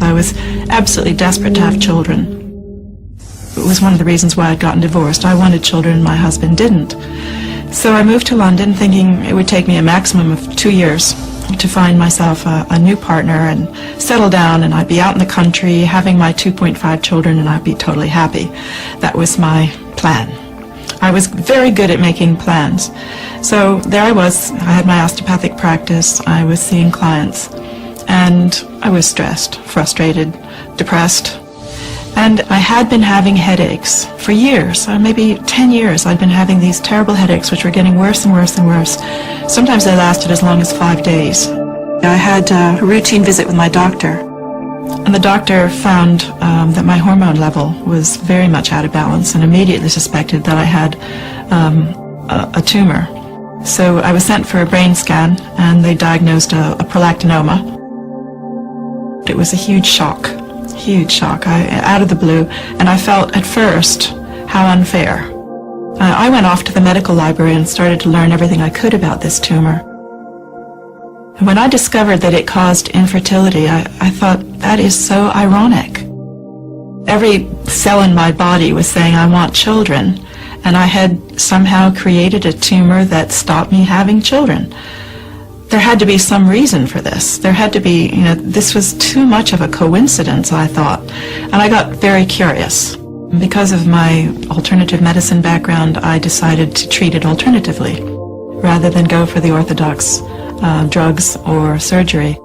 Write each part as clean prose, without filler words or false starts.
I was absolutely desperate to have children. It was one of the reasons why I'd gotten divorced. I wanted children, my husband didn't. So I moved to London thinking it would take me a maximum of 2 years to find myself a new partner and settle down, and I'd be out in the country having my 2.5 children and I'd be totally happy. That was my plan. I was very good at making plans. So there I was. I had my osteopathic practice. I was seeing clients and I was stressed, frustrated, depressed. And I had been having headaches for years, maybe 10 years. I'd been having these terrible headaches which were getting worse and worse and worse. Sometimes they lasted as long as 5 days. I had a routine visit with my doctor, and the doctor found that my hormone level was very much out of balance and immediately suspected that I had a tumor. So I was sent for a brain scan and they diagnosed a prolactinoma. It was a huge shock. Huge shock, out of the blue, and I felt at first how unfair. I went off to the medical library and started to learn everything I could about this tumor. And when I discovered that it caused infertility, I thought, that is so ironic. Every cell in my body was saying, I want children, and I had somehow created a tumor that stopped me having children. There had to be some reason for this. There had to be, this was too much of a coincidence, I thought. And I got very curious. Because of my alternative medicine background, I decided to treat it alternatively, rather than go for the orthodox drugs or surgery.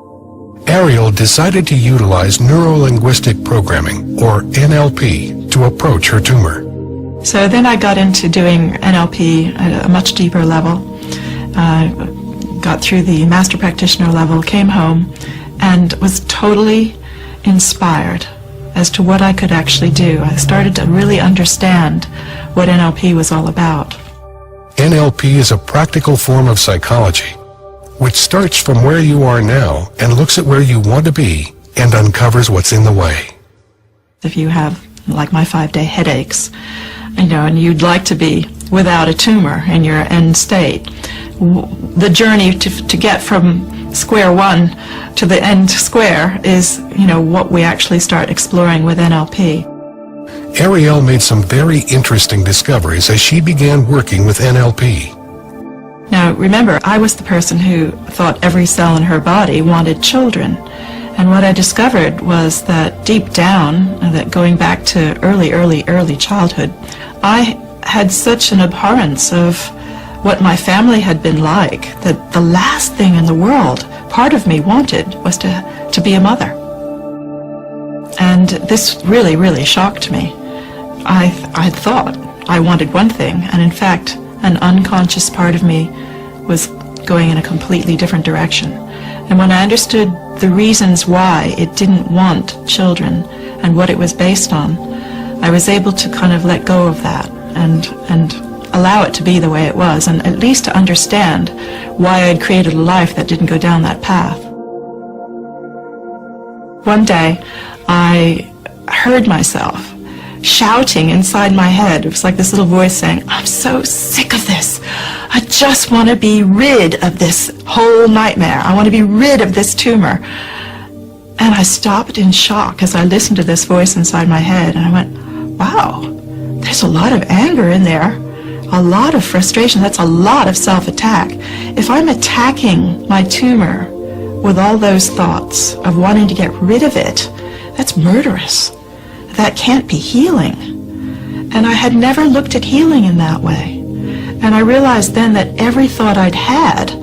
Ariel decided to utilize neuro-linguistic programming, or NLP, to approach her tumor. So then I got into doing NLP at a much deeper level. Got through the master practitioner level, came home, and was totally inspired as to what I could actually do. I started to really understand what NLP was all about. NLP is a practical form of psychology, which starts from where you are now and looks at where you want to be and uncovers what's in the way. If you have, like my 5-day headaches, and you'd like to be without a tumor in your end state, the journey to get from square one to the end square is, what we actually start exploring with NLP. Ariel made some very interesting discoveries as she began working with NLP. Now, remember, I was the person who thought every cell in her body wanted children. And what I discovered was that deep down, that going back to early childhood, I had such an abhorrence of what my family had been like, that the last thing in the world part of me wanted was to be a mother. And this really, really shocked me. I thought I wanted one thing, and in fact, an unconscious part of me was going in a completely different direction. And when I understood the reasons why it didn't want children and what it was based on, I was able to kind of let go of that and allow it to be the way it was, and at least to understand why I'd created a life that didn't go down that path. One day, I heard myself shouting inside my head. It was like this little voice saying, I'm so sick of this. I just want to be rid of this whole nightmare. I want to be rid of this tumor. And I stopped in shock as I listened to this voice inside my head, and I went, wow, there's a lot of anger in there. A lot of frustration. That's a lot of self-attack. If I'm attacking my tumor with all those thoughts of wanting to get rid of it, that's murderous. That can't be healing. And I had never looked at healing in that way. And I realized then that every thought I'd had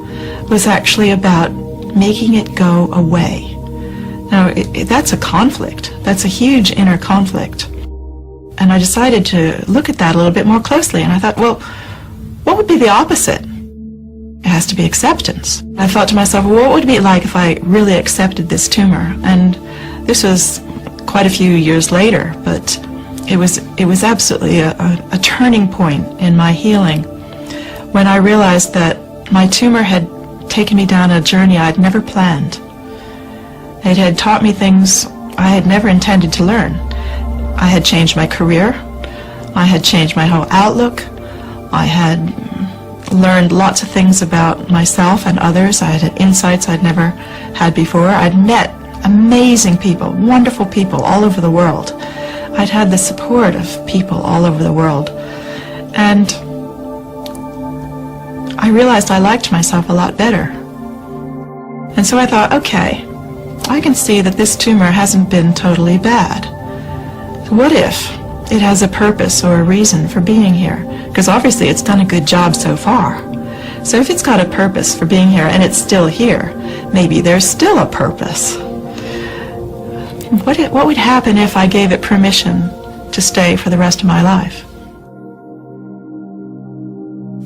was actually about making it go away. Now, that's a conflict. That's a huge inner conflict. And I decided to look at that a little bit more closely, and I thought, well, what would be the opposite? It has to be acceptance. I thought to myself, well, what would it be like if I really accepted this tumor? And this was quite a few years later, but it was absolutely a turning point in my healing when I realized that my tumor had taken me down a journey I'd never planned. It had taught me things I had never intended to learn. I had changed my career. I had changed my whole outlook. I had learned lots of things about myself and others. I had insights I'd never had before. I'd met amazing people, wonderful people all over the world. I'd had the support of people all over the world. And I realized I liked myself a lot better. And so I thought, okay, I can see that this tumor hasn't been totally bad. What if it has a purpose or a reason for being here? Because obviously it's done a good job so far. So if it's got a purpose for being here and it's still here, maybe there's still a purpose. What would happen if I gave it permission to stay for the rest of my life?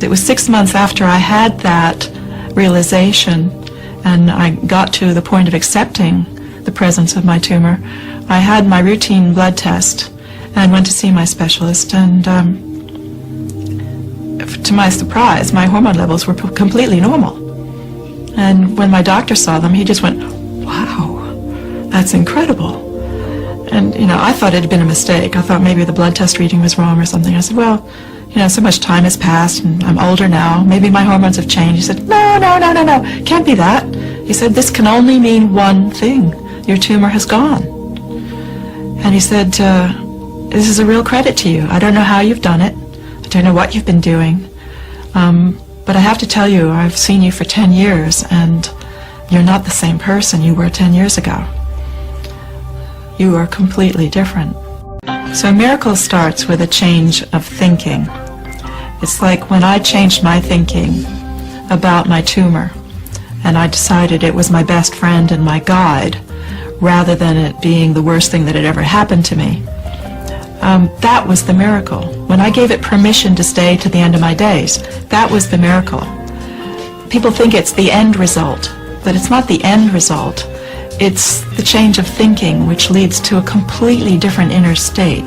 It was 6 months after I had that realization and I got to the point of accepting the presence of my tumor. I had my routine blood test and went to see my specialist, and to my surprise, my hormone levels were completely normal. And when my doctor saw them, he just went, "Wow, that's incredible." And, I thought it had been a mistake. I thought maybe the blood test reading was wrong or something. I said, well, so much time has passed and I'm older now. Maybe my hormones have changed. He said, no, can't be that. He said, this can only mean one thing. Your tumor has gone. And he said, this is a real credit to you. I don't know how you've done it. I don't know what you've been doing. But I have to tell you, I've seen you for 10 years and you're not the same person you were 10 years ago. You are completely different. So a miracle starts with a change of thinking. It's like when I changed my thinking about my tumor and I decided it was my best friend and my guide rather than it being the worst thing that had ever happened to me. That was the miracle. When I gave it permission to stay to the end of my days, that was the miracle. People think it's the end result, but it's not the end result. It's the change of thinking which leads to a completely different inner state.